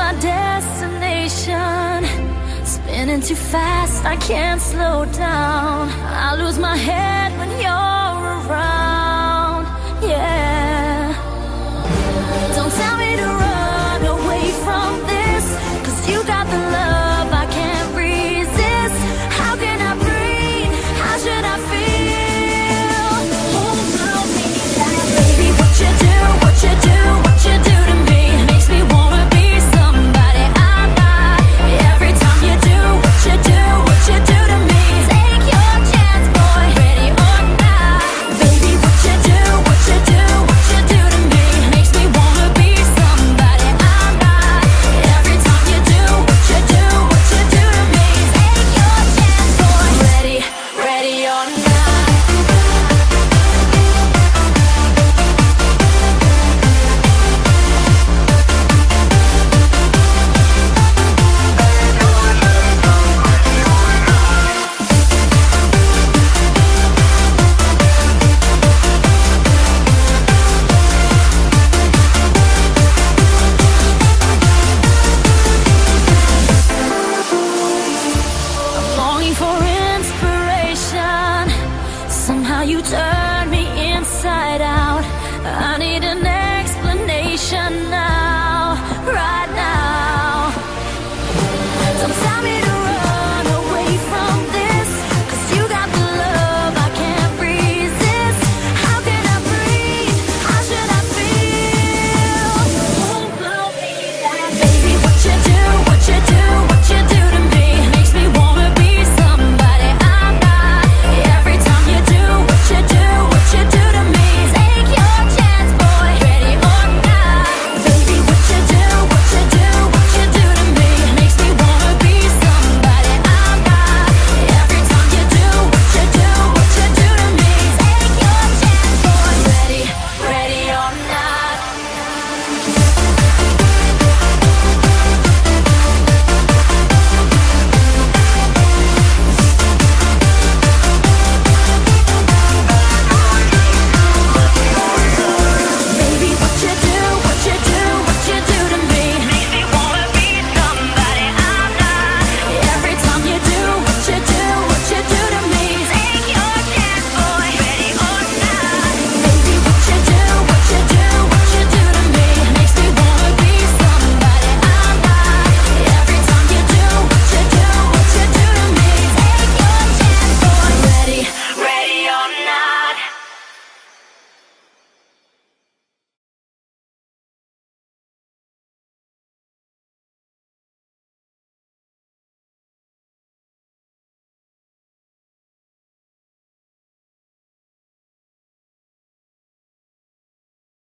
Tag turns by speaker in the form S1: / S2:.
S1: my destination. Spinning too fast, I can't slow down. I lose my head when you're around, yeah. Don't tell me to run away from this, 'cause you got the love I can't resist. How can I breathe? How should I feel? Hold me down, baby. What you do, what you do, what you do to me makes me wanna be somebody I'm not. Every time you do what you do, what you do to me, take your chance, boy, ready or not. Baby, what you do, what you do, what you do to me makes me wanna be somebody I'm not. Every time you do what you do, what you do to me, take your chance, boy, ready, ready or not. Longing for inspiration. Somehow you turn me inside out. I need an